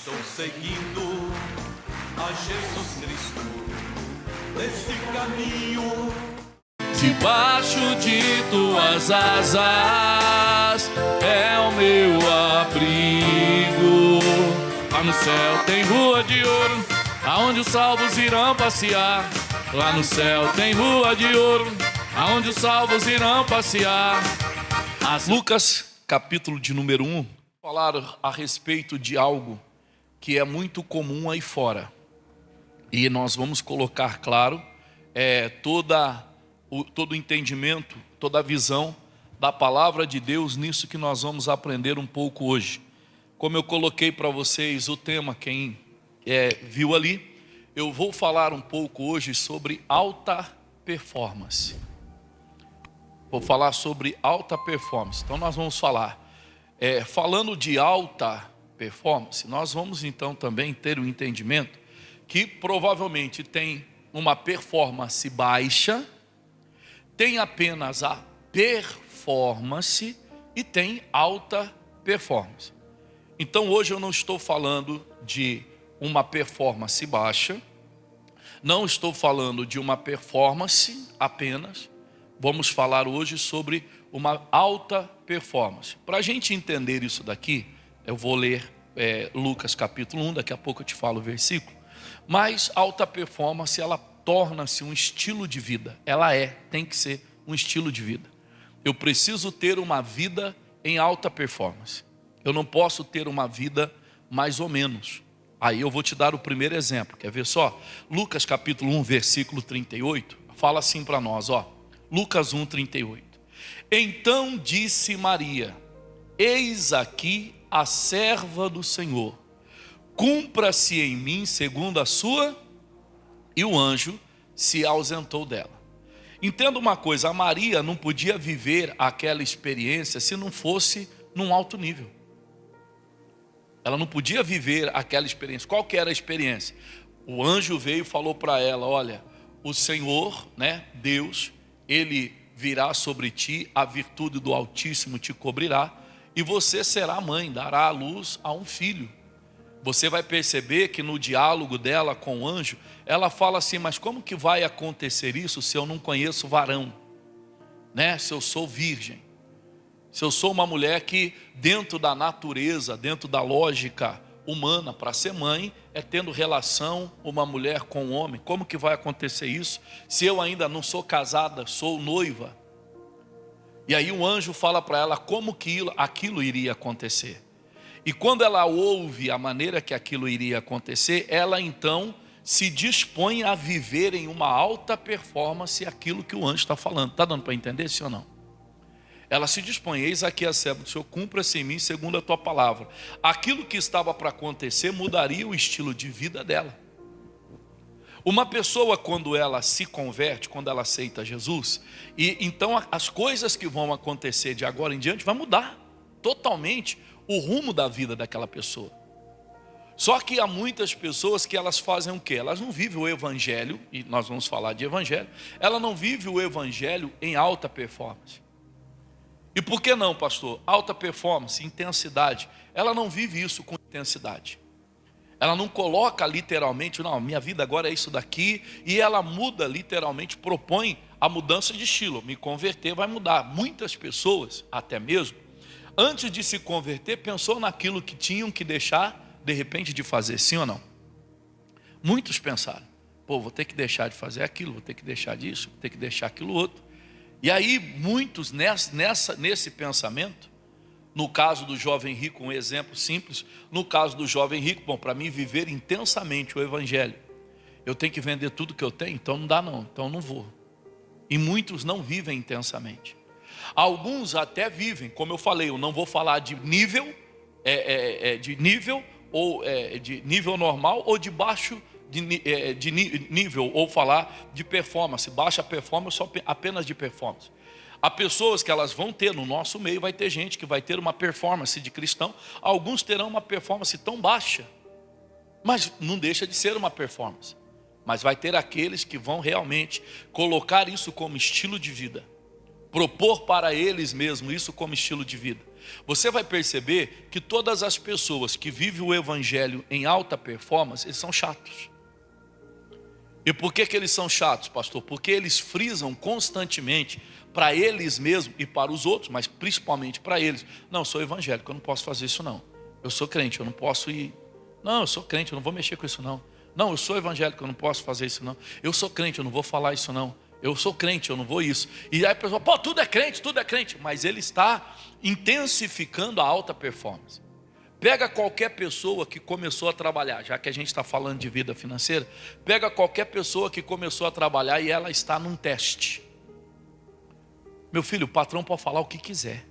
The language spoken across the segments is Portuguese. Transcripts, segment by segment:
Estou seguindo a Jesus Cristo nesse caminho. Debaixo de tuas asas é o meu abrigo. Lá no céu tem rua de ouro, aonde os salvos irão passear. Lá no céu tem rua de ouro, aonde os salvos irão passear. Lucas, capítulo de número 1, falar a respeito de algo que é muito comum aí fora. E nós vamos colocar, claro, todo o entendimento, toda a visão da palavra de Deus nisso que nós vamos aprender um pouco hoje. Como eu coloquei para vocês o tema, quem viu ali, eu vou falar um pouco hoje sobre alta performance. Vou falar sobre alta performance. Então nós vamos falar, falando de alta performance, nós vamos então também ter um entendimento que provavelmente tem uma performance baixa, tem apenas a performance e tem alta performance. Então hoje eu não estou falando de uma performance baixa, não estou falando de uma performance apenas, vamos falar hoje sobre uma alta performance. Para a gente entender isso daqui, eu vou ler Lucas capítulo 1, daqui a pouco eu te falo o versículo. Mas alta performance, ela torna-se um estilo de vida. Ela tem que ser um estilo de vida. Eu preciso ter uma vida em alta performance. Eu não posso ter uma vida mais ou menos. Aí eu vou te dar o primeiro exemplo. Quer ver só? Lucas capítulo 1, versículo 38. Fala assim para nós, ó. Lucas 1, 38. Então disse Maria: eis aqui a serva do Senhor, cumpra-se em mim segundo a sua. E o anjo se ausentou dela. Entenda uma coisa, a Maria não podia viver aquela experiência se não fosse num alto nível. Ela não podia viver aquela experiência. Qual que era a experiência? O anjo veio e falou para ela: olha, o Senhor, Deus, Ele virá sobre ti, a virtude do Altíssimo te cobrirá, e você será mãe, dará à luz a um filho. Você vai perceber que no diálogo dela com o anjo, ela fala assim: mas como que vai acontecer isso se eu não conheço varão? Se eu sou virgem, se eu sou uma mulher que dentro da natureza, dentro da lógica humana, para ser mãe, tendo relação uma mulher com um homem. Como que vai acontecer isso se eu ainda não sou casada, sou noiva? E aí o anjo fala para ela como que aquilo iria acontecer. E quando ela ouve a maneira que aquilo iria acontecer, ela então se dispõe a viver em uma alta performance aquilo que o anjo está falando. Está dando para entender, sim ou não? Ela se dispõe: eis aqui a serva do Senhor, cumpra-se em mim segundo a tua palavra. Aquilo que estava para acontecer mudaria o estilo de vida dela. Uma pessoa, quando ela se converte, quando ela aceita Jesus, e então as coisas que vão acontecer de agora em diante vai mudar totalmente o rumo da vida daquela pessoa. Só que há muitas pessoas que elas fazem o quê? Elas não vivem o evangelho, e nós vamos falar de evangelho. Ela não vive o evangelho em alta performance. E por que não, pastor? Alta performance, intensidade. Ela não vive isso com intensidade. Ela não coloca literalmente: não, minha vida agora é isso daqui. E ela muda literalmente, propõe a mudança de estilo. Me converter vai mudar. Muitas pessoas, até mesmo, antes de se converter, pensou naquilo que tinham que deixar, de repente, de fazer, sim ou não? Muitos pensaram: vou ter que deixar de fazer aquilo, vou ter que deixar disso, vou ter que deixar aquilo outro. E aí muitos nesse pensamento, no caso do jovem rico, um exemplo simples, no caso do jovem rico, para mim viver intensamente o evangelho, eu tenho que vender tudo que eu tenho, então não dá não, então não vou. E muitos não vivem intensamente. Alguns até vivem, como eu falei, eu não vou falar de nível, ou de nível normal ou de baixo de nível, ou falar de performance, baixa performance, apenas de performance. Há pessoas que elas vão ter no nosso meio, vai ter gente que vai ter uma performance de cristão, alguns terão uma performance tão baixa, mas não deixa de ser uma performance. Mas vai ter aqueles que vão realmente colocar isso como estilo de vida, propor para eles mesmos isso como estilo de vida. Você vai perceber que todas as pessoas que vivem o evangelho em alta performance, eles são chatos. E por que eles são chatos, pastor? Porque eles frisam constantemente para eles mesmos e para os outros, mas principalmente para eles. Não, eu sou evangélico, eu não posso fazer isso não. Eu sou crente, eu não posso ir. Não, eu sou crente, eu não vou mexer com isso não. Não, eu sou evangélico, eu não posso fazer isso não. Eu sou crente, eu não vou falar isso não. Eu sou crente, eu não vou isso. E aí a pessoa, pô, tudo é crente. Mas ele está intensificando a alta performance. Pega qualquer pessoa que começou a trabalhar, já que a gente está falando de vida financeira, pega qualquer pessoa que começou a trabalhar e ela está num teste. Meu filho, o patrão pode falar o que quiser.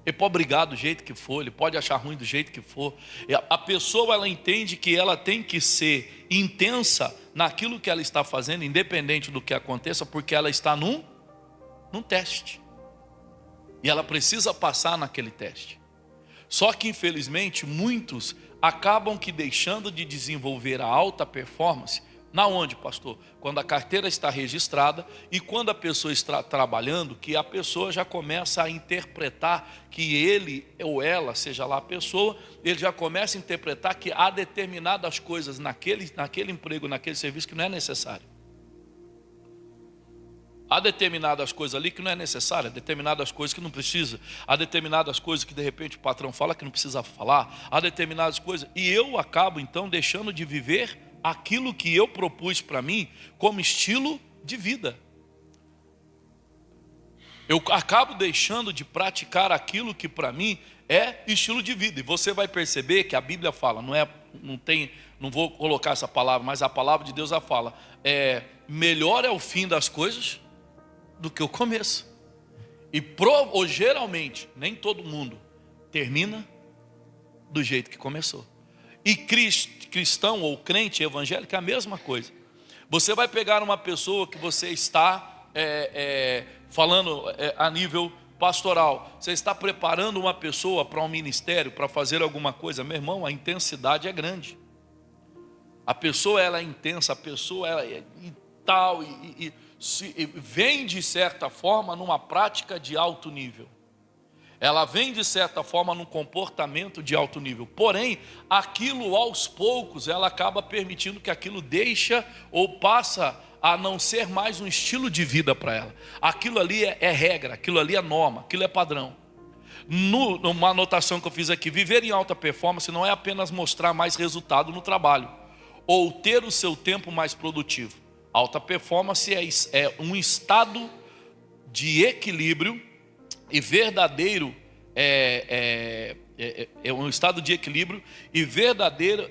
Ele pode brigar do jeito que for, ele pode achar ruim do jeito que for. A pessoa, ela entende que ela tem que ser intensa naquilo que ela está fazendo, independente do que aconteça, porque ela está num teste. E ela precisa passar naquele teste. Só que, infelizmente, muitos acabam que deixando de desenvolver a alta performance. Na onde, pastor? Quando a carteira está registrada e quando a pessoa está trabalhando, que a pessoa já começa a interpretar que ele ou ela, seja lá a pessoa, ele já começa a interpretar que há determinadas coisas naquele emprego, naquele serviço que não é necessário. Há determinadas coisas ali que não é necessário, há determinadas coisas que não precisa, há determinadas coisas que de repente o patrão fala que não precisa falar, há determinadas coisas, e eu acabo então deixando de viver aquilo que eu propus para mim como estilo de vida. Eu acabo deixando de praticar aquilo que para mim é estilo de vida. E você vai perceber que a Bíblia fala, não vou colocar essa palavra, mas a palavra de Deus a fala, melhor é o fim das coisas do que o começo. Ou geralmente, nem todo mundo termina do jeito que começou. E cristão ou crente evangélico é a mesma coisa. Você vai pegar uma pessoa que você está falando a nível pastoral, você está preparando uma pessoa para um ministério, para fazer alguma coisa, meu irmão, a intensidade é grande. A pessoa ela é intensa, a pessoa ela é e tal, e vem de certa forma numa prática de alto nível. Ela vem de certa forma num comportamento de alto nível. Porém, aquilo aos poucos, ela acaba permitindo que aquilo deixa ou passa a não ser mais um estilo de vida para ela. Aquilo ali é regra, aquilo ali é norma, aquilo é padrão. Numa anotação que eu fiz aqui, viver em alta performance não é apenas mostrar mais resultado no trabalho, ou ter o seu tempo mais produtivo. Alta performance é um estado de equilíbrio e verdadeiro, é um estado de equilíbrio e verdadeiro,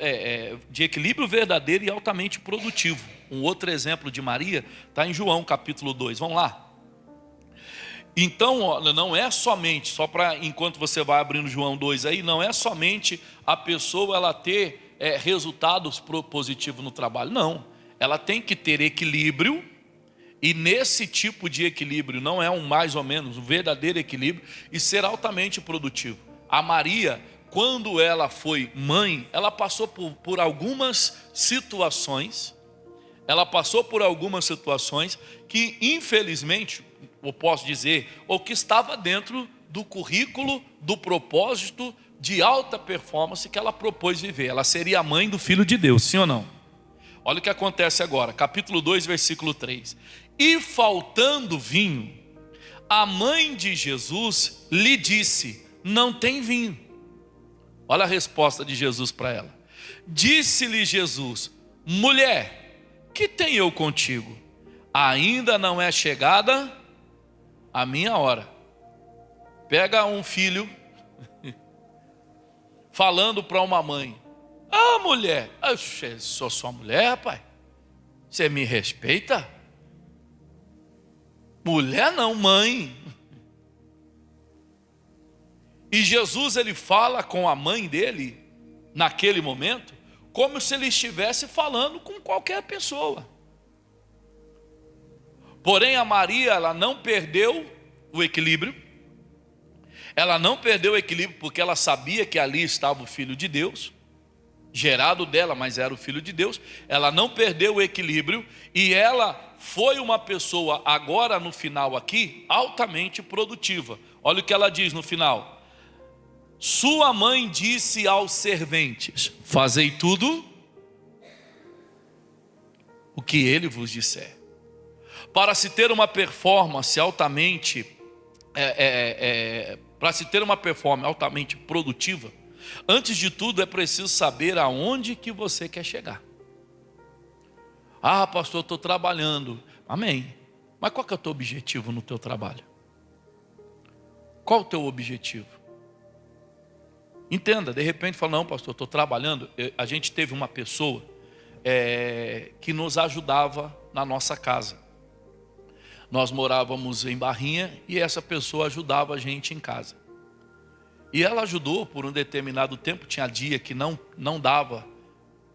de equilíbrio verdadeiro e altamente produtivo. Um outro exemplo de Maria está em João capítulo 2, vamos lá. Então, não é somente, só para enquanto você vai abrindo João 2 aí, não é somente a pessoa ela ter resultados positivos no trabalho, não. Ela tem que ter equilíbrio, e nesse tipo de equilíbrio, não é um mais ou menos, um verdadeiro equilíbrio, e ser altamente produtivo. A Maria, quando ela foi mãe, ela passou por algumas situações, que infelizmente, eu posso dizer, ou que estava dentro do currículo, do propósito de alta performance que ela propôs viver. Ela seria a mãe do Filho de Deus, sim ou não? Olha o que acontece agora, capítulo 2, versículo 3. E faltando vinho, a mãe de Jesus lhe disse, não tem vinho. Olha a resposta de Jesus para ela. Disse-lhe Jesus, mulher, que tenho eu contigo? Ainda não é chegada a minha hora. Pega um filho falando para uma mãe. Ah, mulher, eu sou sua mulher, rapaz. Você me respeita? Mulher não, mãe. E Jesus, ele fala com a mãe dele, naquele momento, como se ele estivesse falando com qualquer pessoa. Porém, a Maria, ela não perdeu o equilíbrio. Ela não perdeu o equilíbrio porque ela sabia que ali estava o Filho de Deus, gerado dela, mas era o Filho de Deus. Ela não perdeu o equilíbrio e ela foi uma pessoa, agora no final aqui, altamente produtiva. Olha o que ela diz no final. Sua mãe disse aos serventes: fazei tudo o que ele vos disser. Para se ter uma performance altamente produtiva, antes de tudo é preciso saber aonde que você quer chegar. Ah, pastor, eu estou trabalhando. Amém. Mas qual que é o teu objetivo no teu trabalho? Qual o teu objetivo? Entenda, de repente fala, não, pastor, eu estou trabalhando. A gente teve uma pessoa que nos ajudava na nossa casa. Nós morávamos em Barrinha e essa pessoa ajudava a gente em casa. E ela ajudou por um determinado tempo. Tinha dia que não dava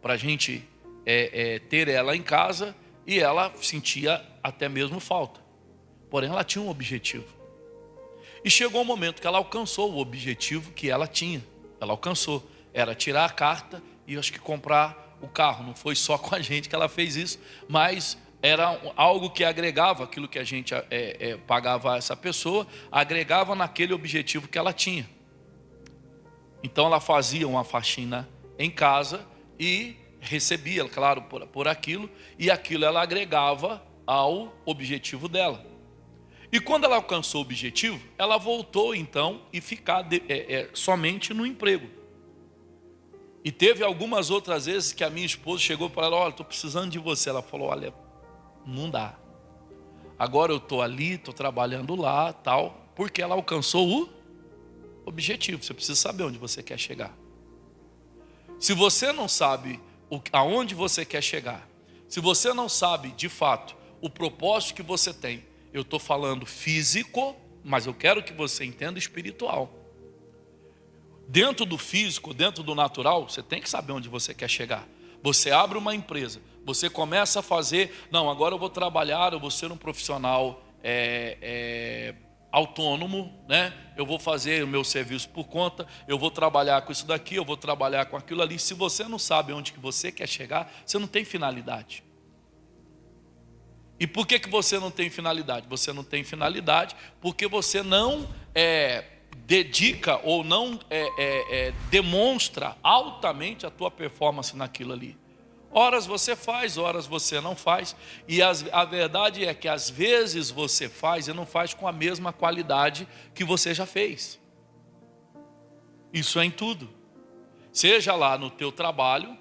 para a gente ter ela em casa e ela sentia até mesmo falta. Porém, ela tinha um objetivo. E chegou um momento que ela alcançou o objetivo que ela tinha. Ela alcançou. Era tirar a carta e acho que comprar o carro. Não foi só com a gente que ela fez isso, mas era algo que agregava aquilo que a gente pagava a essa pessoa, agregava naquele objetivo que ela tinha. Então ela fazia uma faxina em casa e recebia, claro, por aquilo, e aquilo ela agregava ao objetivo dela. E quando ela alcançou o objetivo, ela voltou então e ficar somente no emprego. E teve algumas outras vezes que a minha esposa chegou para ela, olha, estou precisando de você. Ela falou, olha, não dá. Agora eu estou ali, estou trabalhando lá, tal, porque ela alcançou o objetivo. Você precisa saber onde você quer chegar. Se você não sabe aonde você quer chegar, se você não sabe de fato o propósito que você tem, eu estou falando físico, mas eu quero que você entenda espiritual. Dentro do físico, dentro do natural, você tem que saber onde você quer chegar. Você abre uma empresa, você começa a fazer, não, agora eu vou trabalhar, eu vou ser um profissional autônomo, né? Eu vou fazer o meu serviço por conta, eu vou trabalhar com isso daqui, eu vou trabalhar com aquilo ali. Se você não sabe onde que você quer chegar, você não tem finalidade. E por que você não tem finalidade? Você não tem finalidade porque você não dedica ou não demonstra altamente a tua performance naquilo ali. Horas você faz, horas você não faz. E a verdade é que às vezes você faz e não faz com a mesma qualidade que você já fez. Isso é em tudo. Seja lá no teu trabalho,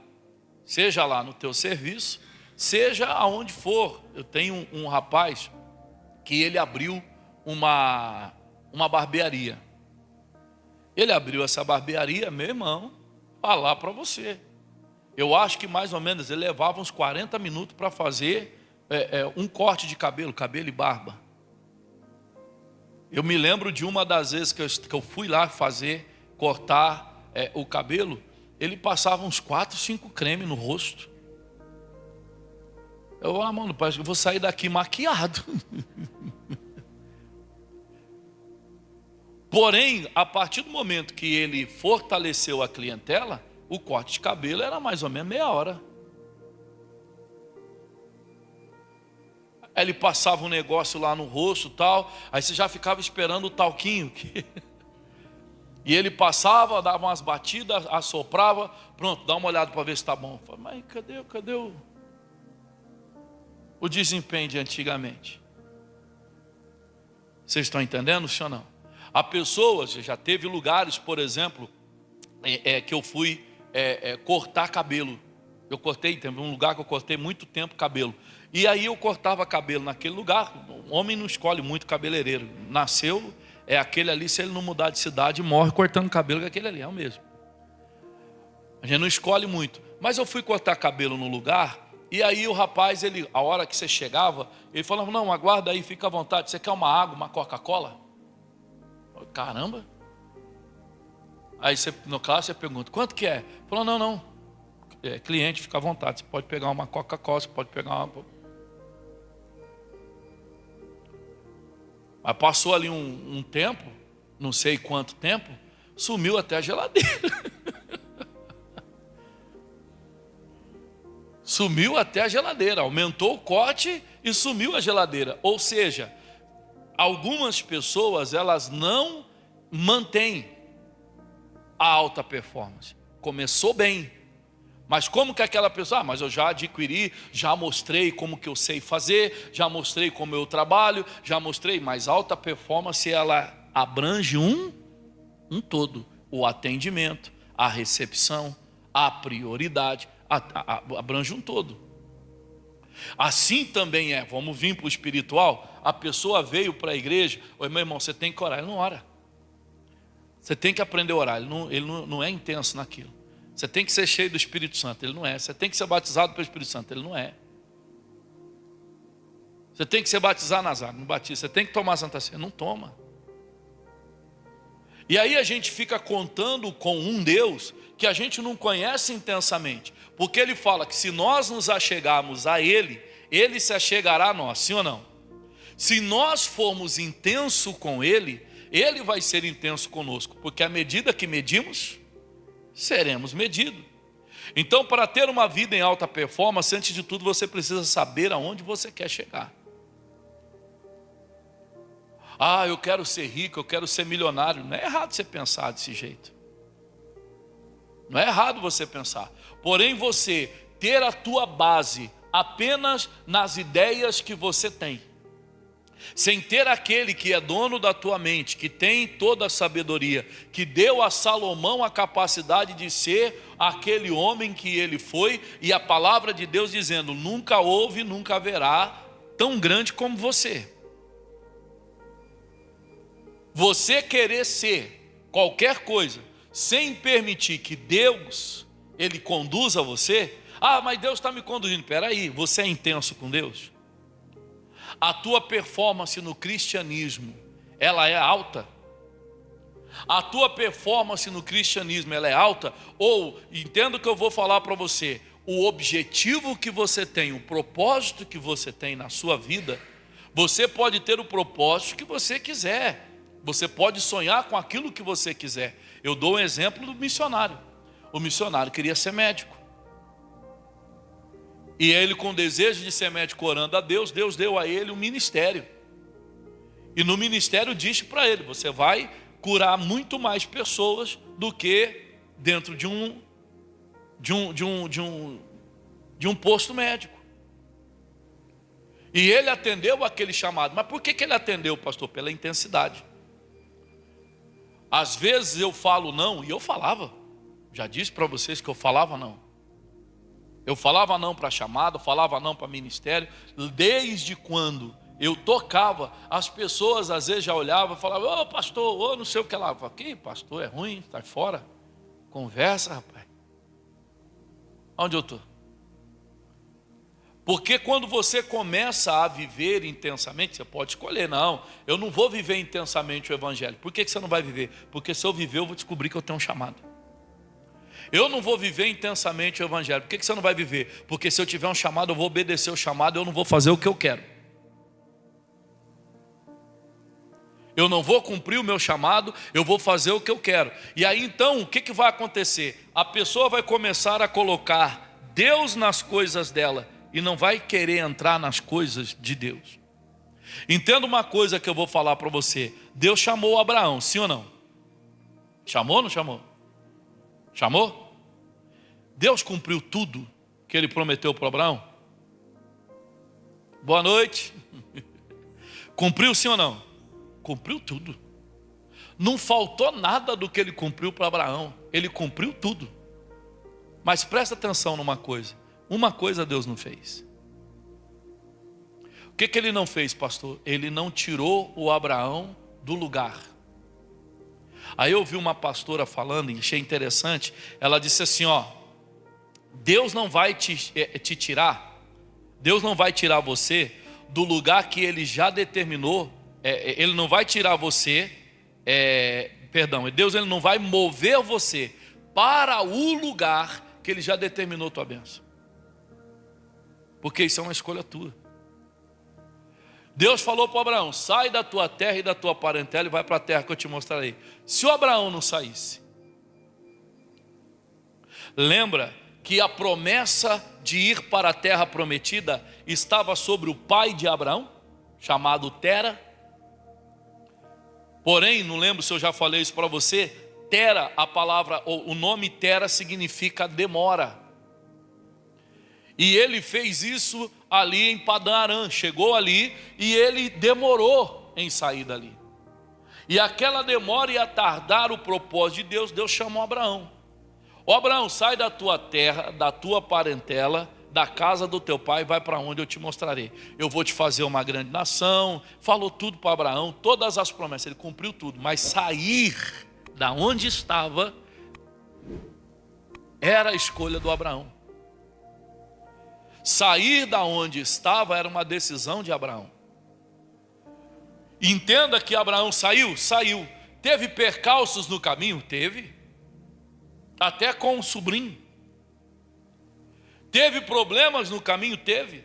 seja lá no teu serviço, seja aonde for. Eu tenho um rapaz que ele abriu uma barbearia. Ele abriu essa barbearia, meu irmão, falar para você. Eu acho que mais ou menos ele levava uns 40 minutos para fazer um corte de cabelo e barba. Eu me lembro de uma das vezes que eu fui lá cortar o cabelo, ele passava uns 4, 5 cremes no rosto. Eu, mano, parece que eu vou sair daqui maquiado. Porém, a partir do momento que ele fortaleceu a clientela, o corte de cabelo era mais ou menos meia hora. Aí ele passava um negócio lá no rosto e tal, aí você já ficava esperando o talquinho. E ele passava, dava umas batidas, assoprava, pronto, dá uma olhada para ver se está bom. Eu falei, mas cadê o desempenho de antigamente? Vocês estão entendendo, sim ou não? Há pessoas, já teve lugares, por exemplo, que eu fui cortar cabelo. Teve um lugar que eu cortei muito tempo cabelo. E aí eu cortava cabelo naquele lugar. O homem não escolhe muito cabeleireiro. Nasceu, aquele ali, se ele não mudar de cidade, morre cortando cabelo com aquele ali, é o mesmo. A gente não escolhe muito. Mas eu fui cortar cabelo no lugar, e aí o rapaz, a hora que você chegava, ele falava, não, aguarda aí, fica à vontade. Você quer uma água, uma Coca-Cola? Caramba. Aí no caso você pergunta, quanto que é? Falou, não. Cliente, fica à vontade. Você pode pegar uma Coca-Cola, você pode pegar uma... Mas passou ali um tempo, não sei quanto tempo, sumiu até a geladeira. Sumiu até a geladeira. Aumentou o corte e sumiu a geladeira. Ou seja, algumas pessoas, elas não mantêm a alta performance. Começou bem, mas como que aquela pessoa, mas eu já adquiri, já mostrei como que eu sei fazer, já mostrei como eu trabalho, já mostrei, mas alta performance, ela abrange um todo, o atendimento, a recepção, a prioridade, abrange um todo. Assim também vamos vir para o espiritual, a pessoa veio para a igreja, oi meu irmão, você tem que orar, ele não ora. Você tem que aprender a orar, ele não é intenso naquilo. Você tem que ser cheio do Espírito Santo, ele não é. Você tem que ser batizado pelo Espírito Santo, ele não é. Você tem que ser batizado nas águas, não batiza. Você tem que tomar a Santa Ceia, não toma. E aí a gente fica contando com um Deus que a gente não conhece intensamente, porque Ele fala que se nós nos achegarmos a Ele, Ele se achegará a nós, sim ou não? Se nós formos intenso com Ele, Ele vai ser intenso conosco, porque à medida que medimos, seremos medidos. Então, para ter uma vida em alta performance, antes de tudo você precisa saber aonde você quer chegar. Eu quero ser rico, eu quero ser milionário. Não é errado você pensar desse jeito. Não é errado você pensar. Porém, você ter a tua base apenas nas ideias que você tem, sem ter aquele que é dono da tua mente, que tem toda a sabedoria, que deu a Salomão a capacidade de ser aquele homem que ele foi, e a palavra de Deus dizendo, nunca houve, nunca haverá tão grande como você. Você querer ser qualquer coisa, sem permitir que Deus, Ele conduza você, mas Deus está me conduzindo, peraí, você é intenso com Deus? A tua performance no cristianismo, ela é alta? A tua performance no cristianismo, ela é alta? Ou, entenda o que eu vou falar para você, o objetivo que você tem, o propósito que você tem na sua vida, você pode ter o propósito que você quiser, você pode sonhar com aquilo que você quiser. Eu dou um exemplo do missionário. O missionário queria ser médico. E ele, com desejo de ser médico, orando a Deus, Deus deu a ele um ministério. E no ministério disse para ele, você vai curar muito mais pessoas do que dentro de um posto médico. E ele atendeu aquele chamado. Mas por que ele atendeu, pastor? Pela intensidade. Às vezes eu falo não, e eu falava. Já disse para vocês que eu falava não. Eu falava não para chamada, falava não para ministério. Desde quando eu tocava, as pessoas às vezes já olhavam e falavam, pastor, não sei o que lá. Eu falava, que pastor é ruim, está fora. Conversa, rapaz. Onde eu estou? Porque quando você começa a viver intensamente, você pode escolher, não, eu não vou viver intensamente o evangelho. Por que você não vai viver? Porque se eu viver, eu vou descobrir que eu tenho um chamado. Eu não vou viver intensamente o evangelho. Por que você não vai viver? Porque se eu tiver um chamado, eu vou obedecer o chamado, eu não vou fazer o que eu quero. Eu não vou cumprir o meu chamado, eu vou fazer o que eu quero. E aí então, o que vai acontecer? A pessoa vai começar a colocar Deus nas coisas dela e não vai querer entrar nas coisas de Deus. Entenda uma coisa que eu vou falar para você. Deus chamou Abraão, sim ou não? Chamou ou não chamou? Chamou? Deus cumpriu tudo que Ele prometeu para Abraão? Boa noite. Cumpriu sim ou não? Cumpriu tudo. Não faltou nada do que Ele cumpriu para Abraão. Ele cumpriu tudo. Mas presta atenção numa coisa. Uma coisa Deus não fez. O que Ele não fez, pastor? Ele não tirou o Abraão do lugar. Aí eu ouvi uma pastora falando e achei interessante. Ela disse assim, Deus não vai te tirar, Deus não vai tirar você do lugar que Ele já determinou. Ele não vai tirar você, Deus ele não vai mover você para o lugar que Ele já determinou tua bênção. Porque isso é uma escolha tua. Deus falou para Abraão, sai da tua terra e da tua parentela e vai para a terra que eu te mostrarei. Se o Abraão não saísse, lembra que a promessa de ir para a terra prometida estava sobre o pai de Abraão, chamado Tera. Porém, não lembro se eu já falei isso para você, Tera, a palavra, o nome Tera significa demora. E ele fez isso ali em Padã Arã, chegou ali e ele demorou em sair dali. E aquela demora ia tardar o propósito de Deus. Deus chamou Abraão. Ó Abraão, sai da tua terra, da tua parentela, da casa do teu pai, vai para onde eu te mostrarei. Eu vou te fazer uma grande nação. Falou tudo para Abraão, todas as promessas, ele cumpriu tudo. Mas sair da onde estava era a escolha do Abraão. Sair da onde estava era uma decisão de Abraão. Entenda que Abraão saiu. Teve percalços no caminho? Teve. Até com o sobrinho. Teve problemas no caminho? Teve.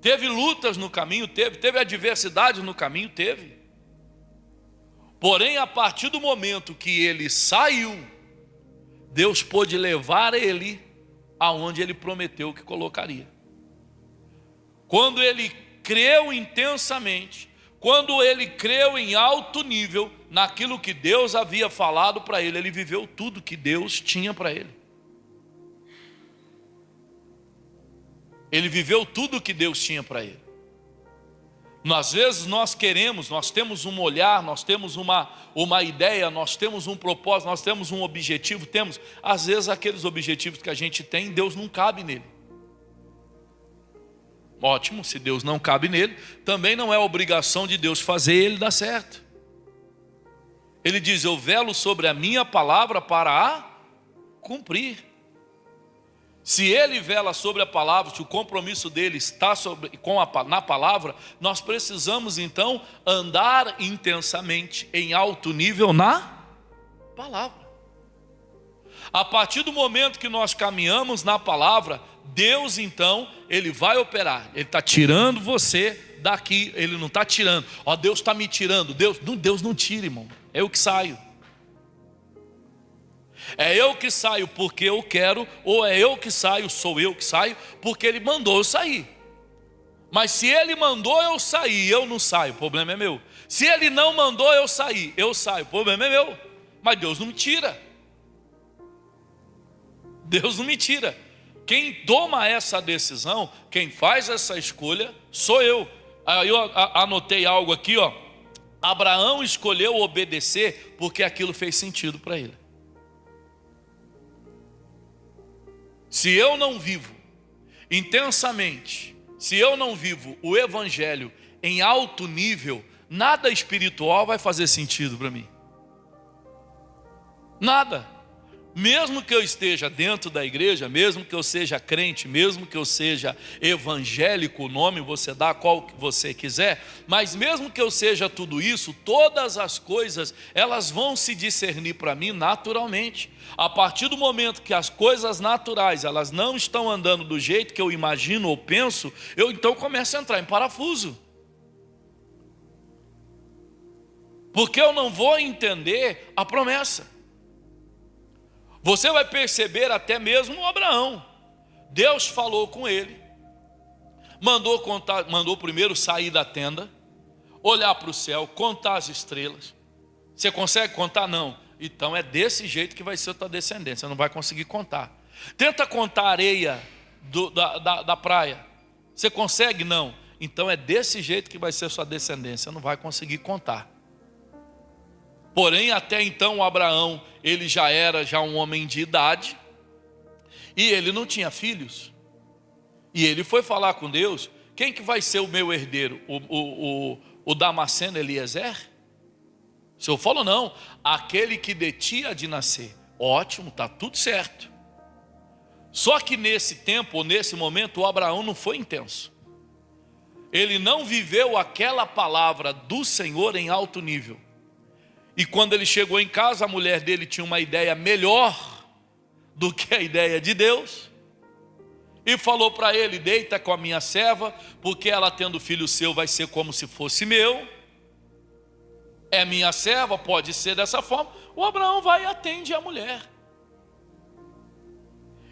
Teve lutas no caminho? Teve. Teve adversidades no caminho? Teve. Porém, a partir do momento que ele saiu, Deus pôde levar ele aonde ele prometeu que colocaria. Quando ele creu intensamente, quando ele creu em alto nível naquilo que Deus havia falado para ele, ele viveu tudo que Deus tinha para ele. Ele viveu tudo que Deus tinha para ele. Às vezes nós temos um olhar, nós temos uma ideia, nós temos um propósito, nós temos um objetivo, às vezes aqueles objetivos que a gente tem, Deus não cabe nele. Ótimo, se Deus não cabe nele, também não é obrigação de Deus fazer ele dar certo. Ele diz, eu velo sobre a minha palavra para a cumprir. Se ele vela sobre a palavra, se o compromisso dele está na palavra, nós precisamos então andar intensamente em alto nível na palavra. A partir do momento que nós caminhamos na palavra, Deus então, ele vai operar. Ele está tirando você daqui, ele não está tirando. Ó, Deus está me tirando. Deus não tira, irmão. É eu que saio. É eu que saio porque eu quero, ou é eu que saio, sou eu que saio, porque ele mandou eu sair. Mas se ele mandou eu sair, eu não saio, o problema é meu. Se ele não mandou eu sair, eu saio, o problema é meu. Mas Deus não me tira. Deus não me tira. Quem toma essa decisão, quem faz essa escolha, sou eu. Aí eu anotei algo aqui, ó. Abraão escolheu obedecer porque aquilo fez sentido para ele. Se eu não vivo intensamente, se eu não vivo o evangelho em alto nível, nada espiritual vai fazer sentido para mim. Nada. Mesmo que eu esteja dentro da igreja, mesmo que eu seja crente, mesmo que eu seja evangélico, o nome você dá qual que você quiser, mas mesmo que eu seja tudo isso, todas as coisas, elas vão se discernir para mim naturalmente. A partir do momento que as coisas naturais, elas não estão andando do jeito que eu imagino ou penso, eu então começo a entrar em parafuso. Porque eu não vou entender a promessa. Você vai perceber até mesmo o Abraão. Deus falou com ele, mandou primeiro sair da tenda, olhar para o céu, contar as estrelas. Você consegue contar? Não. Então é desse jeito que vai ser a tua descendência. Você não vai conseguir contar. Tenta contar a areia da praia. Você consegue? Não. Então é desse jeito que vai ser a sua descendência. Você não vai conseguir contar. Porém, até então o Abraão, ele já era um homem de idade, e ele não tinha filhos. E ele foi falar com Deus, quem que vai ser o meu herdeiro? O Damasceno Eliezer? O Senhor falou, não, aquele que de ti há de nascer. Ótimo, está tudo certo. Só que nesse tempo, ou nesse momento, o Abraão não foi intenso. Ele não viveu aquela palavra do Senhor em alto nível. E quando ele chegou em casa, a mulher dele tinha uma ideia melhor do que a ideia de Deus. E falou para ele, deita com a minha serva, porque ela tendo filho seu vai ser como se fosse meu. É minha serva, pode ser dessa forma. O Abraão vai e atende a mulher.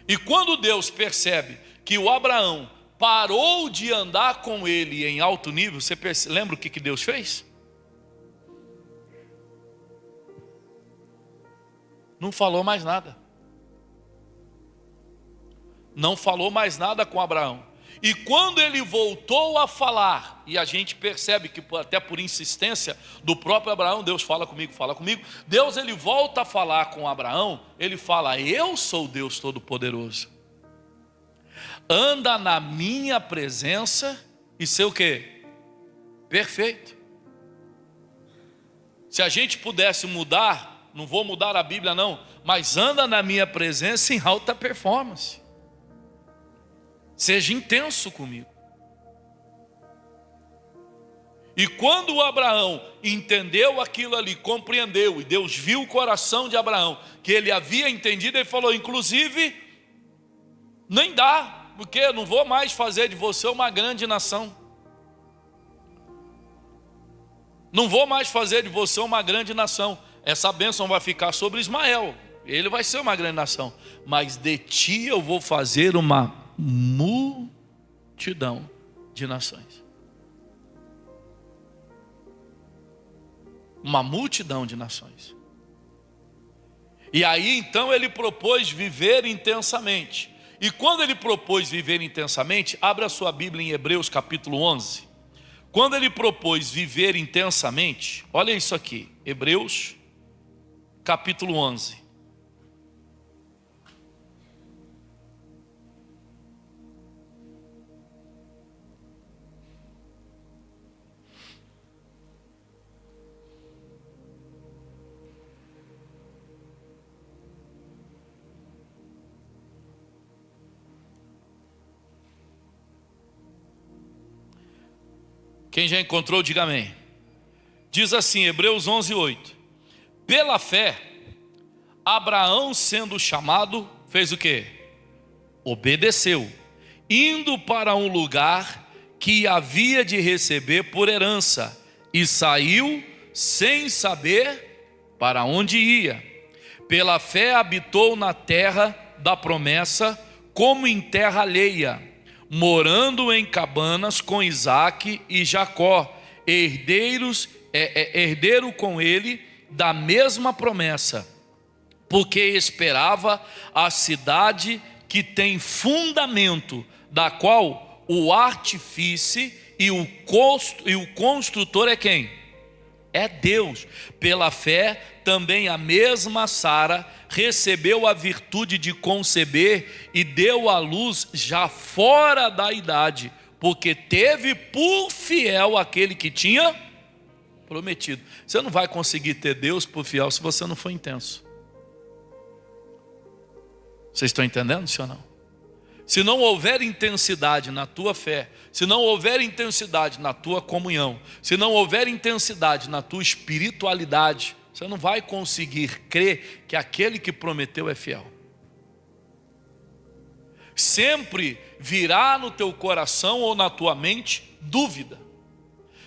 E quando Deus percebe que o Abraão parou de andar com ele em alto nível, você lembra o que Deus fez? Não falou mais nada. Não falou mais nada com Abraão. E quando ele voltou a falar, e a gente percebe que até por insistência do próprio Abraão, Deus fala comigo. Deus, ele volta a falar com Abraão, ele fala: eu sou Deus Todo-Poderoso. Anda na minha presença e ser o quê? Perfeito. Se a gente pudesse mudar, não vou mudar a Bíblia não, mas anda na minha presença em alta performance. Seja intenso comigo. E quando o Abraão entendeu aquilo ali, compreendeu, e Deus viu o coração de Abraão, que ele havia entendido, ele falou: inclusive, nem dá, porque eu não vou mais fazer de você uma grande nação. Não vou mais fazer de você uma grande nação. Essa bênção vai ficar sobre Ismael, ele vai ser uma grande nação, mas de ti eu vou fazer uma multidão de nações. Uma multidão de nações. E aí então ele propôs viver intensamente. E quando ele propôs viver intensamente, abre a sua Bíblia em Hebreus capítulo 11. Quando ele propôs viver intensamente, olha isso aqui, Hebreus capítulo 11. Quem já encontrou, diga amém. Diz assim, Hebreus 11, 8. Pela fé, Abraão, sendo chamado, fez o quê? Obedeceu, indo para um lugar que havia de receber por herança, e saiu sem saber para onde ia. Pela fé habitou na terra da promessa, como em terra alheia, morando em cabanas com Isaque e Jacó, herdeiro com ele da mesma promessa, porque esperava a cidade que tem fundamento, da qual o artífice e o construtor é quem? É Deus. Pela fé também a mesma Sara recebeu a virtude de conceber e deu à luz já fora da idade, porque teve por fiel aquele que tinha prometido. Você não vai conseguir ter Deus por fiel se você não for intenso. Vocês estão entendendo, sim ou não? Se não houver intensidade na tua fé, se não houver intensidade na tua comunhão, se não houver intensidade na tua espiritualidade, você não vai conseguir crer que aquele que prometeu é fiel. Sempre virá no teu coração ou na tua mente dúvida.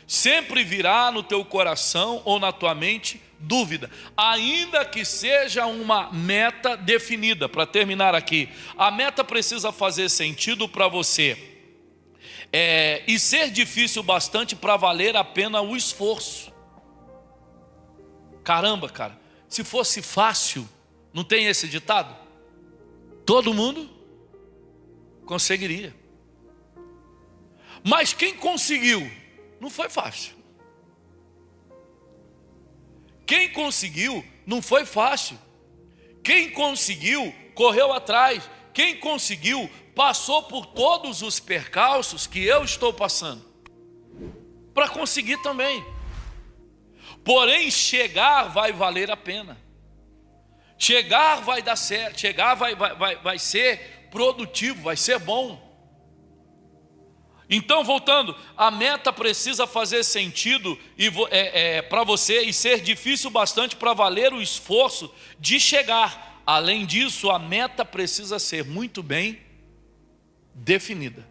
Sempre virá no teu coração ou na tua mente dúvida, ainda que seja uma meta definida. Para terminar aqui, a meta precisa fazer sentido para você e ser difícil bastante para valer a pena o esforço. Caramba, cara, se fosse fácil, não tem esse ditado? Todo mundo conseguiria. Mas quem conseguiu? Não foi fácil. Quem conseguiu não foi fácil. Quem conseguiu correu atrás. Quem conseguiu passou por todos os percalços que eu estou passando para conseguir também. Porém, chegar vai valer a pena. Chegar vai dar certo. Chegar vai ser produtivo, vai ser bom. Então, voltando, a meta precisa fazer sentido para você e ser difícil bastante para valer o esforço de chegar. Além disso, a meta precisa ser muito bem definida.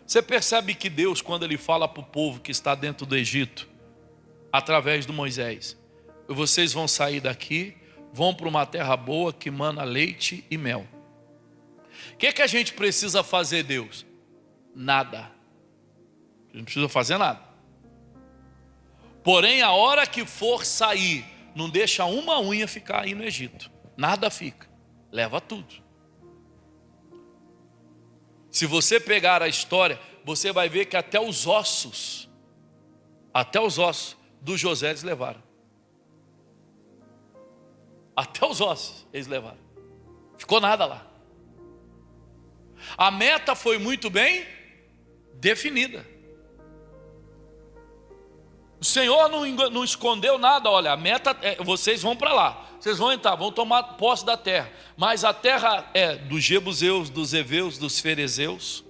Você percebe que Deus, quando Ele fala para o povo que está dentro do Egito, através do Moisés: vocês vão sair daqui, vão para uma terra boa que mana leite e mel. O que a gente precisa fazer, Deus? Nada. Não precisa fazer nada. Porém, a hora que for sair, não deixa uma unha ficar aí no Egito. Nada fica. Leva tudo. Se você pegar a história, você vai ver que até os ossos do José eles levaram. Até os ossos eles levaram. Ficou nada lá. A meta foi muito bem definida. O Senhor não escondeu nada. Olha, a meta é, vocês vão para lá. Vocês vão entrar, vão tomar posse da terra. Mas a terra é dos jebuseus, dos heveus, dos ferezeus.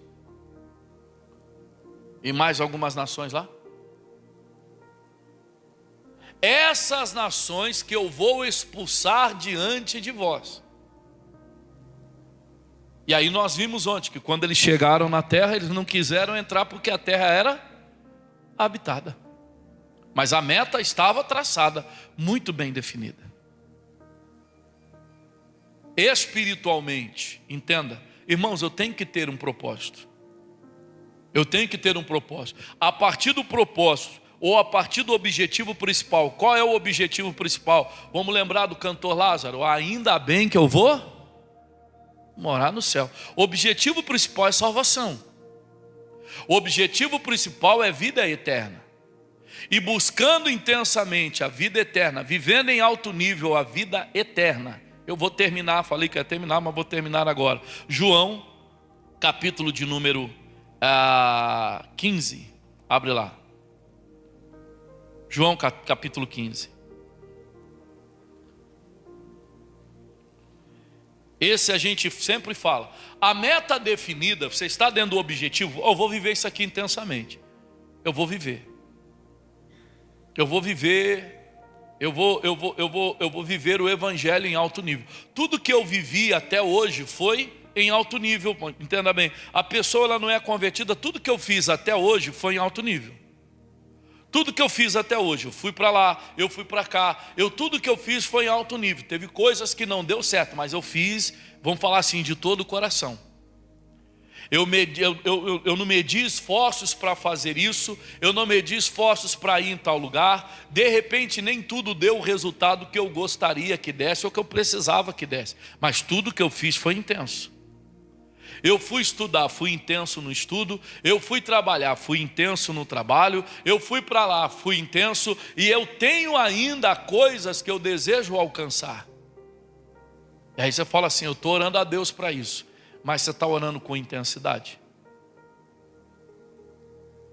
E mais algumas nações lá. Essas nações que eu vou expulsar diante de vós. E aí nós vimos ontem que quando eles chegaram na terra, eles não quiseram entrar porque a terra era habitada. Mas a meta estava traçada, muito bem definida. Espiritualmente, entenda, irmãos, eu tenho que ter um propósito. Eu tenho que ter um propósito. A partir do propósito, ou a partir do objetivo principal. Qual é o objetivo principal? Vamos lembrar do cantor Lázaro. Ainda bem que eu vou morar no céu. O objetivo principal é salvação. O objetivo principal é vida eterna. E buscando intensamente a vida eterna, vivendo em alto nível a vida eterna. Eu vou terminar, falei que ia terminar, mas vou terminar agora. João, capítulo de número 15. Abre lá. João capítulo 15. Esse a gente sempre fala. A meta definida, você está dentro do objetivo. Eu vou viver isso aqui intensamente. Eu vou viver. Eu vou viver. Eu vou viver o evangelho em alto nível. Tudo que eu vivi até hoje foi em alto nível. Entenda bem. A pessoa ela não é convertida. Tudo que eu fiz até hoje foi em alto nível. Tudo que eu fiz até hoje, eu fui para lá, eu fui para cá, tudo que eu fiz foi em alto nível. Teve coisas que não deu certo, mas eu fiz, vamos falar assim, de todo o coração. Eu não medi esforços para fazer isso, eu não medi esforços para ir em tal lugar. De repente nem tudo deu o resultado que eu gostaria que desse ou que eu precisava que desse. Mas tudo que eu fiz foi intenso. Eu fui estudar, fui intenso no estudo. Eu fui trabalhar, fui intenso no trabalho. Eu fui para lá, fui intenso. E eu tenho ainda coisas que eu desejo alcançar. E aí você fala assim, eu estou orando a Deus para isso. Mas você está orando com intensidade?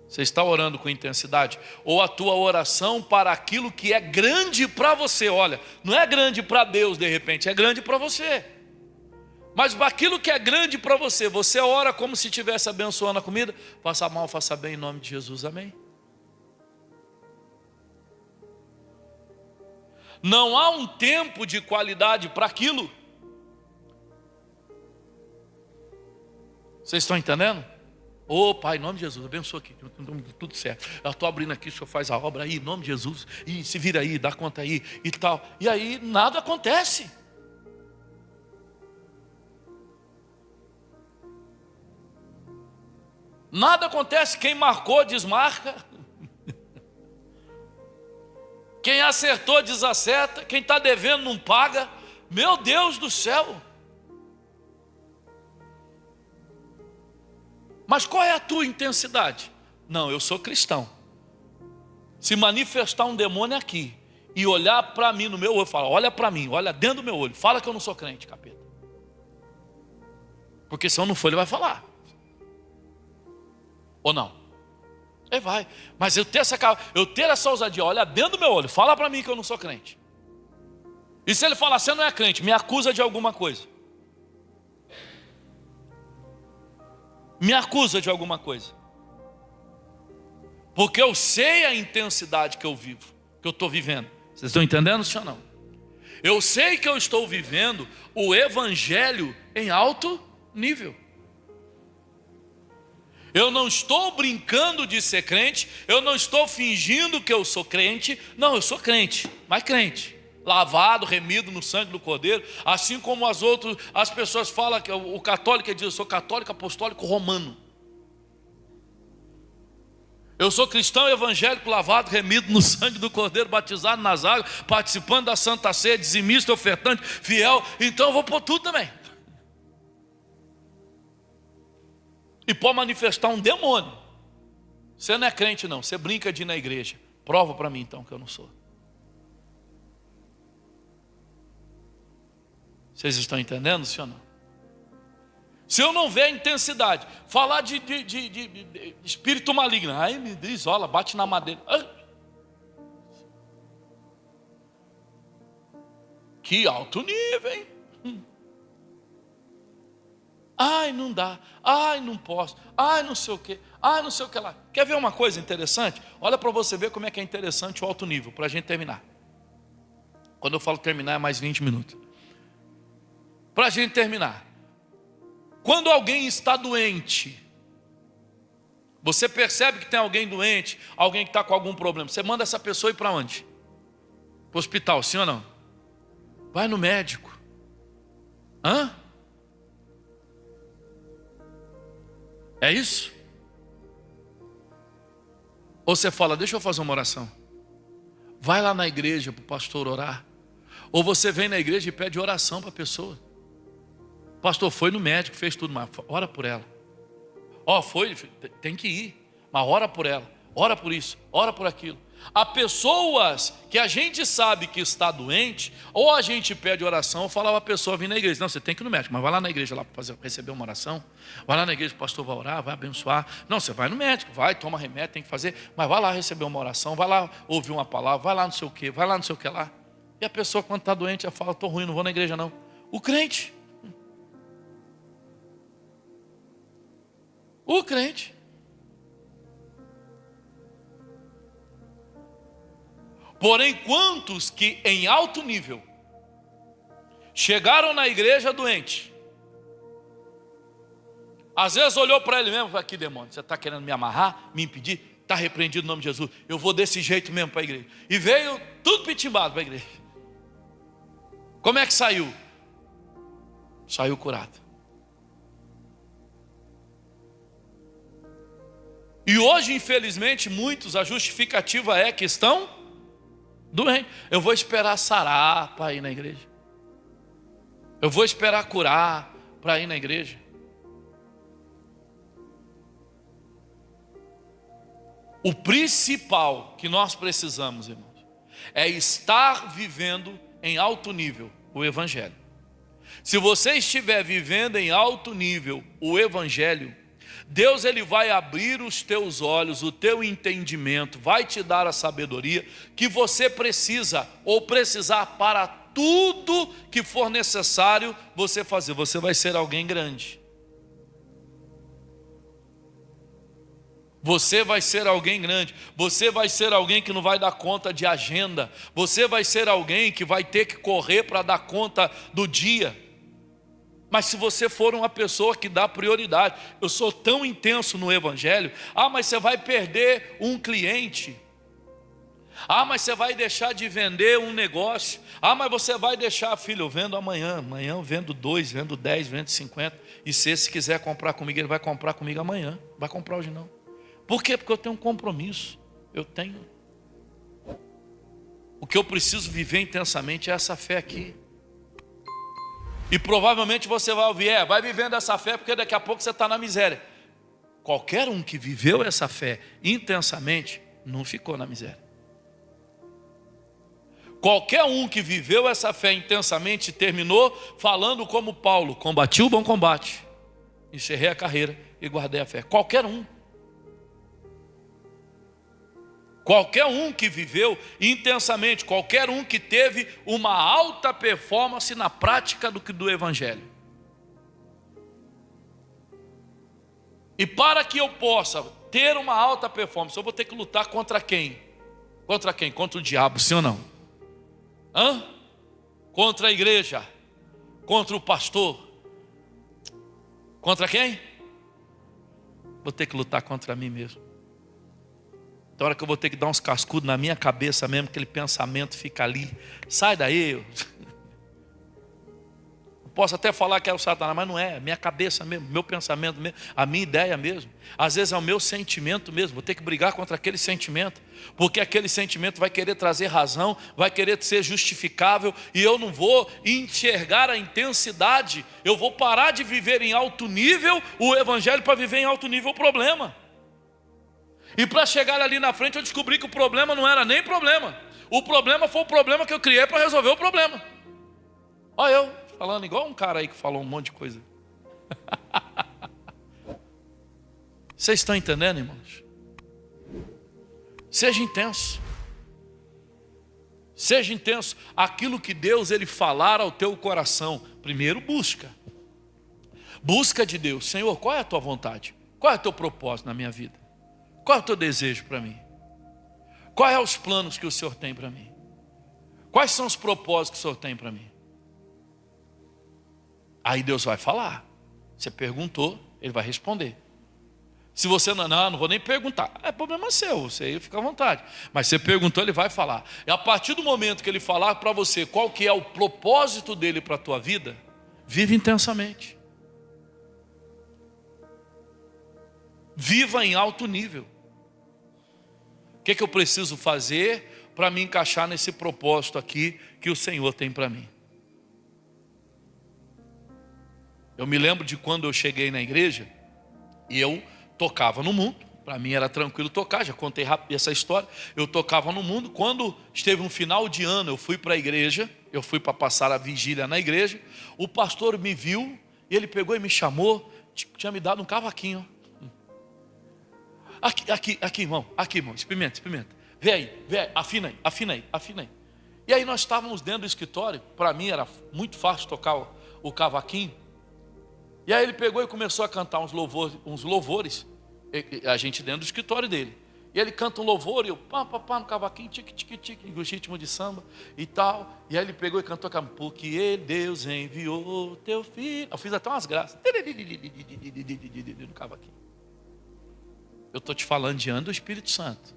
Você está orando com intensidade? Ou a tua oração para aquilo que é grande para você? Olha, não é grande para Deus de repente, é grande para você. Mas aquilo que é grande para você, você ora como se estivesse abençoando a comida. Faça mal, faça bem em nome de Jesus, amém? Não há um tempo de qualidade para aquilo. Vocês estão entendendo? Ô Pai, em nome de Jesus, abençoa aqui, tudo certo. Eu estou abrindo aqui, o Senhor faz a obra aí, em nome de Jesus. E se vira aí, dá conta aí e tal. E aí nada acontece. Nada acontece, quem marcou desmarca. Quem acertou desacerta, quem está devendo não paga. Meu Deus do céu. Mas qual é a tua intensidade? Não, eu sou cristão. Se manifestar um demônio aqui e olhar para mim no meu olho, fala, olha para mim, olha dentro do meu olho, fala que eu não sou crente, capeta. Porque se eu não for, ele vai falar. Ou não? Ele vai. Mas eu ter essa ousadia, olha dentro do meu olho, fala para mim que eu não sou crente. E se ele falar, você não é crente, me acusa de alguma coisa. Me acusa de alguma coisa. Porque eu sei a intensidade que eu vivo, que eu estou vivendo. Vocês estão entendendo, senhor, não? Eu sei que eu estou vivendo o evangelho em alto nível. Eu não estou brincando de ser crente, eu não estou fingindo que eu sou crente. Não, eu sou crente, mas crente. Lavado, remido no sangue do Cordeiro. Assim como as pessoas falam que o católico diz, eu sou católico apostólico romano. Eu sou cristão evangélico, lavado, remido no sangue do Cordeiro, batizado nas águas, participando da Santa Ceia, dizimista, ofertante, fiel. Então eu vou pôr tudo também. E pode manifestar um demônio. Você não é crente não, você brinca de ir na igreja. Prova para mim então que eu não sou. Vocês estão entendendo, sim ou não? Se eu não ver intensidade, falar de espírito maligno, ai me isola, bate na madeira. Que alto nível, hein? Ai, não dá, ai, não posso, ai, não sei o que, ai, não sei o que lá. Quer ver uma coisa interessante? Olha para você ver como é que é interessante o alto nível, para a gente terminar. Quando eu falo terminar é mais 20 minutos. Para a gente terminar. Quando alguém está doente, você percebe que tem alguém doente, alguém que está com algum problema, você manda essa pessoa ir para onde? Para o hospital, sim ou não? Vai no médico. Hã? É isso? Ou você fala, deixa eu fazer uma oração. Vai lá na igreja para o pastor orar. Ou você vem na igreja e pede oração para a pessoa. O pastor foi no médico, fez tudo, mas ora por ela. Foi, tem que ir, mas ora por ela, ora por isso, ora por aquilo. Há pessoas que a gente sabe que está doente, ou a gente pede oração, ou fala a pessoa vir na igreja. Não, você tem que ir no médico, mas vai lá na igreja lá para receber uma oração. Vai lá na igreja, o pastor vai orar, vai abençoar. Não, você vai no médico, vai, toma remédio, tem que fazer, mas vai lá receber uma oração, vai lá ouvir uma palavra, vai lá não sei o que, vai lá não sei o que lá. E a pessoa quando está doente, ela fala, estou ruim, não vou na igreja não. O crente. Porém, quantos que em alto nível chegaram na igreja doente, às vezes olhou para ele mesmo e falou, aqui demônio, você está querendo me amarrar, me impedir? Está repreendido no nome de Jesus, eu vou desse jeito mesmo para a igreja. E veio tudo pitimbado para a igreja. Como é que saiu? Saiu curado. E hoje, infelizmente, muitos, a justificativa é que estão doentes. Eu vou esperar sarar para ir na igreja. Eu vou esperar curar para ir na igreja. O principal que nós precisamos, irmãos, é estar vivendo em alto nível o Evangelho. Se você estiver vivendo em alto nível o Evangelho, Deus ele vai abrir os teus olhos, o teu entendimento, vai te dar a sabedoria que você precisa ou precisar para tudo que for necessário você fazer. Você vai ser alguém grande. Você vai ser alguém grande. Você vai ser alguém que não vai dar conta de agenda. Você vai ser alguém que vai ter que correr para dar conta do dia. Mas se você for uma pessoa que dá prioridade, eu sou tão intenso no Evangelho, mas você vai perder um cliente, mas você vai deixar de vender um negócio, mas você vai deixar, filho, eu vendo amanhã eu vendo 2, vendo 10, vendo 50, e se esse quiser comprar comigo, ele vai comprar comigo amanhã, vai comprar hoje não. Por quê? Porque eu tenho um compromisso, o que eu preciso viver intensamente é essa fé aqui. E provavelmente você vai ouvir, vai vivendo essa fé porque daqui a pouco você está na miséria. Qualquer um que viveu essa fé intensamente, não ficou na miséria. Qualquer um que viveu essa fé intensamente, terminou falando como Paulo, combati o bom combate, encerrei a carreira e guardei a fé. Qualquer um. Qualquer um que viveu intensamente, qualquer um que teve uma alta performance na prática do Evangelho. E para que eu possa ter uma alta performance, eu vou ter que lutar contra quem? Contra quem? Contra o diabo, sim ou não? Contra a igreja, contra o pastor. Contra quem? Vou ter que lutar contra mim mesmo. Então, hora que eu vou ter que dar uns cascudos na minha cabeça mesmo, aquele pensamento fica ali, sai daí. posso até falar que é o Satanás, mas não é minha cabeça mesmo, meu pensamento mesmo, a minha ideia mesmo. Às vezes é o meu sentimento mesmo, vou ter que brigar contra aquele sentimento, porque aquele sentimento vai querer trazer razão, vai querer ser justificável, e eu não vou enxergar a intensidade, eu vou parar de viver em alto nível o evangelho para viver em alto nível o problema. E para chegar ali na frente eu descobri que o problema não era nem problema, o problema foi o problema que eu criei para resolver o problema. Olha eu falando igual um cara aí que falou um monte de coisa. Vocês estão entendendo, irmãos? Seja intenso. Seja intenso. Aquilo que Deus ele falar ao teu coração, primeiro busca. Busca de Deus. Senhor, qual é a tua vontade? Qual é o teu propósito na minha vida? Qual é o teu desejo para mim? Quais são os planos que o Senhor tem para mim? Quais são os propósitos que o Senhor tem para mim? Aí Deus vai falar. Você perguntou, Ele vai responder. Se você não vou nem perguntar, é problema seu, você fica à vontade. Mas você perguntou, Ele vai falar. E a partir do momento que Ele falar para você qual que é o propósito dEle para a tua vida, vive intensamente. Viva em alto nível. O que eu preciso fazer para me encaixar nesse propósito aqui que o Senhor tem para mim? Eu me lembro de quando eu cheguei na igreja e eu tocava no mundo. Para mim era tranquilo tocar, já contei rápido essa história. Eu tocava no mundo. Quando esteve um final de ano, eu fui para a igreja, eu fui para passar a vigília na igreja. O pastor me viu e ele pegou e me chamou, tinha me dado um cavaquinho. Aqui, irmão, experimenta. Vê aí, afina aí. E aí nós estávamos dentro do escritório, para mim era muito fácil tocar o cavaquinho. E aí ele pegou e começou a cantar uns louvores, a gente dentro do escritório dele. E ele canta um louvor e eu pá no cavaquinho, tique, o ritmo de samba e tal. E aí ele pegou e cantou, porque Deus enviou teu filho. Eu fiz até umas graças no cavaquinho. Eu estou te falando diante do Espírito Santo.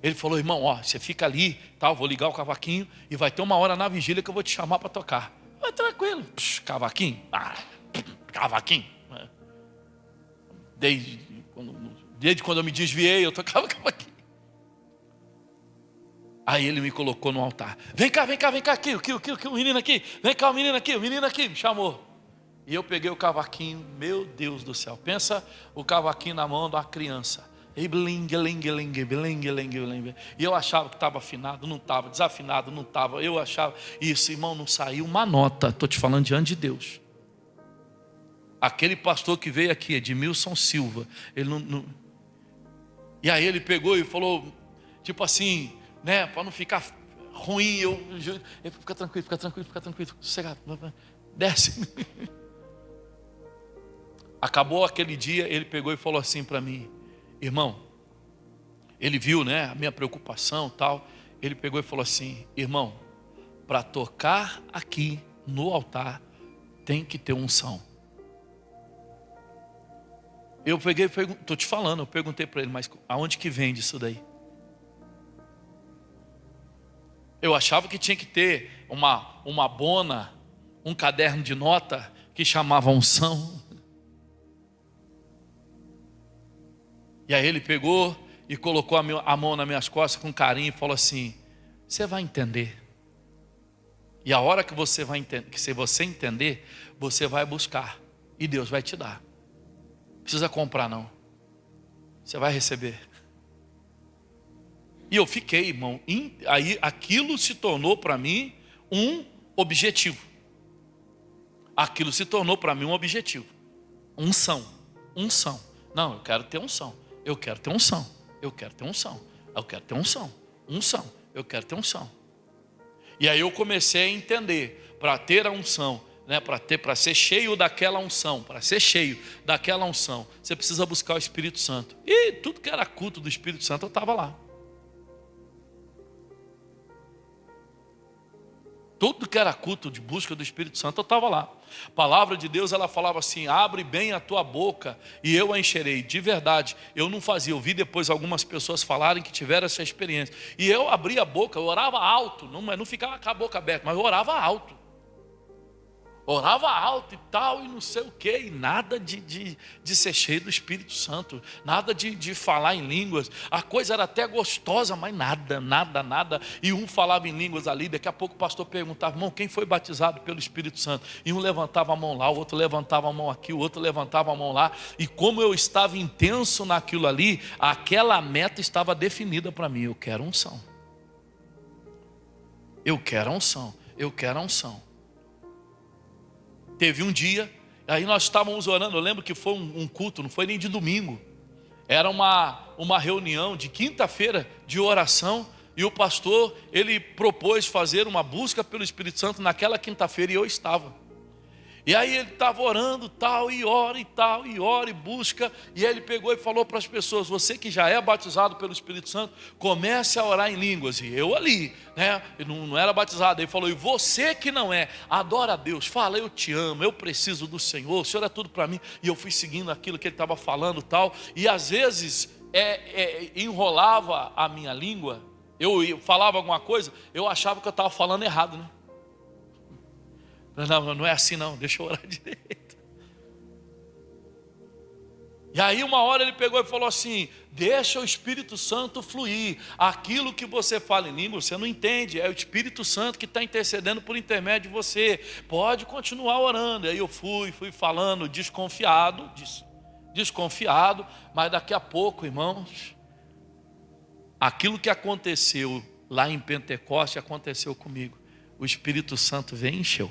Ele falou, irmão, você fica ali, tal, vou ligar o cavaquinho e vai ter uma hora na vigília que eu vou te chamar para tocar. Vai tranquilo, cavaquinho, cavaquinho. Desde quando eu me desviei, eu tocava cavaquinho. Aí ele me colocou no altar. Vem cá, aqui, o menino aqui. Vem cá, o menino aqui, me chamou. E eu peguei o cavaquinho, meu Deus do céu. Pensa o cavaquinho na mão da criança. E bling. E eu achava que estava afinado, não estava. Desafinado, não estava. Eu achava isso, irmão, não saiu uma nota. Estou te falando diante de Deus. Aquele pastor que veio aqui, Edmilson Silva, ele não... E aí ele pegou e falou, tipo assim, né, para não ficar ruim, ele fica tranquilo, sossegado, desce. Acabou aquele dia, ele pegou e falou assim para mim, irmão, ele viu, né, a minha preocupação e tal, ele pegou e falou assim, irmão, para tocar aqui no altar, tem que ter unção. Eu peguei, estou te falando, eu perguntei para ele, mas aonde que vende isso daí? Eu achava que tinha que ter uma bona, um caderno de nota que chamava unção. E aí ele pegou e colocou a mão nas minhas costas com carinho e falou assim, você vai entender. E a hora que você vai entender, que se você entender, você vai buscar e Deus vai te dar. Não precisa comprar não. Você vai receber. E eu fiquei, irmão, aí aquilo se tornou para mim um objetivo. Aquilo se tornou para mim um objetivo. Unção. Não, eu quero ter unção. Eu quero ter unção. Eu quero ter unção. Eu quero ter unção. Eu quero ter unção. E aí eu comecei a entender, para ter a unção, né, para ser cheio daquela unção, você precisa buscar o Espírito Santo. E tudo que era culto do Espírito Santo, eu estava lá. Tudo que era culto de busca do Espírito Santo, eu estava lá. A palavra de Deus, ela falava assim, abre bem a tua boca e eu a encherei. De verdade, eu não fazia. Eu vi depois algumas pessoas falarem que tiveram essa experiência. E eu abria a boca, eu orava alto. Não ficava com a boca aberta, mas eu orava alto. Orava alto e tal, e não sei o quê, e nada de ser cheio do Espírito Santo, nada de falar em línguas. A coisa era até gostosa, mas nada. E um falava em línguas ali, daqui a pouco o pastor perguntava: irmão, quem foi batizado pelo Espírito Santo? E um levantava a mão lá, o outro levantava a mão aqui, o outro levantava a mão lá. E como eu estava intenso naquilo ali, aquela meta estava definida para mim: eu quero unção. Eu quero unção, eu quero unção. Teve um dia, aí nós estávamos orando, eu lembro que foi um culto, não foi nem de domingo. Era uma reunião de quinta-feira de oração, e o pastor, ele propôs fazer uma busca pelo Espírito Santo naquela quinta-feira, e eu estava. E aí ele estava orando tal, e ora e busca, e aí ele pegou e falou para as pessoas: você que já é batizado pelo Espírito Santo, comece a orar em línguas. E eu ali, né, não era batizado, ele falou: e você que não é, adora a Deus, fala: eu te amo, eu preciso do Senhor, o Senhor é tudo para mim. E eu fui seguindo aquilo que ele estava falando tal, e às vezes enrolava a minha língua, eu falava alguma coisa, eu achava que eu estava falando errado, né? Não é assim não, deixa eu orar direito. E aí uma hora ele pegou e falou assim: deixa o Espírito Santo fluir. Aquilo que você fala em língua, você não entende, é o Espírito Santo que está intercedendo por intermédio de você. Pode continuar orando. E aí eu fui falando desconfiado, mas daqui a pouco, irmãos, aquilo que aconteceu lá em Pentecoste aconteceu comigo. O Espírito Santo veio e encheu.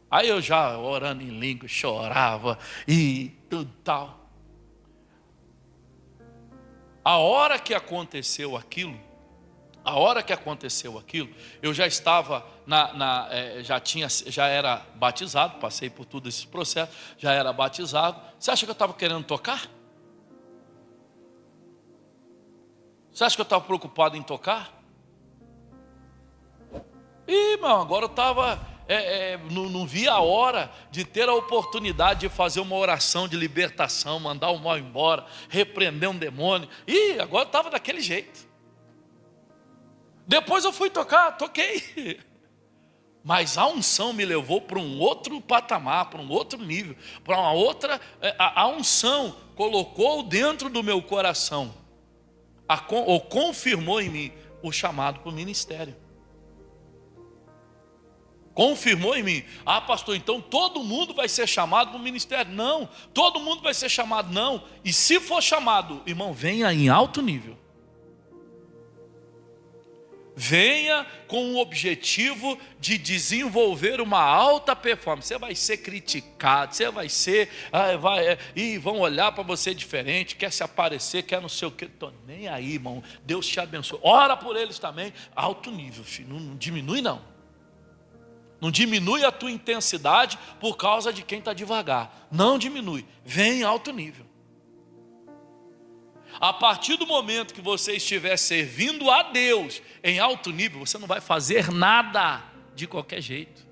Aí eu já orando em língua, chorava e tudo tal. A hora que aconteceu aquilo, eu já estava já era batizado, passei por todo esse processo, já era batizado. Você acha que eu estava querendo tocar? Você acha que eu estava preocupado em tocar? Irmão, agora eu estava... não via a hora de ter a oportunidade de fazer uma oração de libertação, mandar o mal embora, repreender um demônio. E agora eu estava daquele jeito. Depois eu fui toquei. Mas a unção me levou para um outro patamar, para um outro nível, para uma outra. A unção colocou dentro do meu coração, ou confirmou em mim o chamado para o ministério. Confirmou em mim: ah, pastor, então todo mundo vai ser chamado para o ministério. Não, todo mundo vai ser chamado, não. E se for chamado, irmão, venha em alto nível. Venha com o objetivo de desenvolver uma alta performance. Você vai ser criticado, você vai ser, e vão olhar para você diferente, quer se aparecer, quer não sei o que. Estou nem aí, irmão, Deus te abençoe. Ora por eles também, alto nível, filho, não diminui não. Não diminui a tua intensidade por causa de quem está devagar. Não diminui. Vem em alto nível. A partir do momento que você estiver servindo a Deus em alto nível, você não vai fazer nada de qualquer jeito.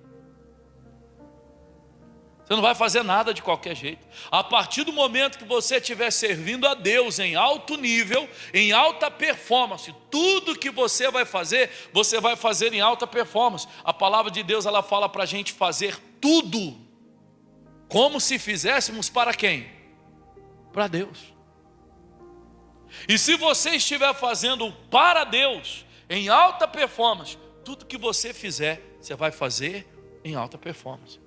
Você não vai fazer nada de qualquer jeito. A partir do momento que você estiver servindo a Deus em alto nível, em alta performance, tudo que você vai fazer em alta performance. A palavra de Deus, ela fala para a gente fazer tudo como se fizéssemos para quem? Para Deus. E se você estiver fazendo para Deus em alta performance, tudo que você fizer, você vai fazer em alta performance.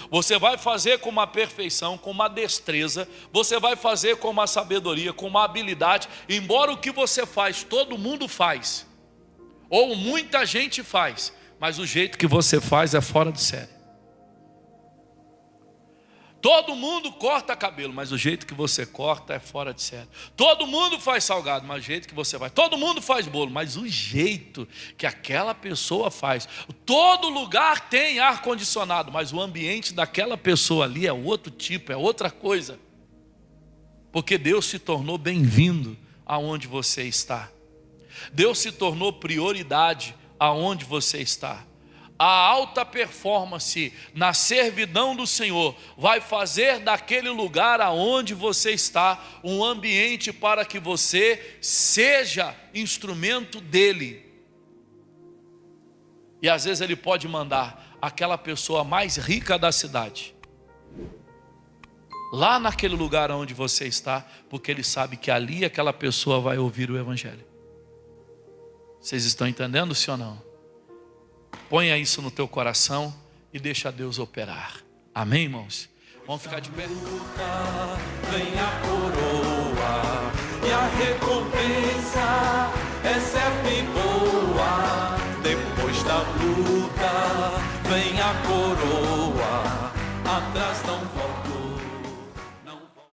Você vai fazer com uma perfeição, com uma destreza, você vai fazer com uma sabedoria, com uma habilidade. Embora o que você faz, todo mundo faz, ou muita gente faz, mas o jeito que você faz é fora de série. Todo mundo corta cabelo, mas o jeito que você corta é fora de série. Todo mundo faz salgado, mas o jeito que você faz. Todo mundo faz bolo, mas o jeito que aquela pessoa faz. Todo lugar tem ar-condicionado, mas o ambiente daquela pessoa ali é outro tipo, é outra coisa. Porque Deus se tornou bem-vindo aonde você está. Deus se tornou prioridade aonde você está. A alta performance na servidão do Senhor vai fazer daquele lugar aonde você está um ambiente para que você seja instrumento dele. E às vezes ele pode mandar aquela pessoa mais rica da cidade, lá naquele lugar onde você está, porque ele sabe que ali aquela pessoa vai ouvir o evangelho. Vocês estão entendendo, sim ou não? Ponha isso no teu coração e deixa Deus operar. Amém, irmãos? Vamos ficar de pé. Vem a coroa e a recompensa é certa e boa. Depois da luta vem a coroa, atrás não volta.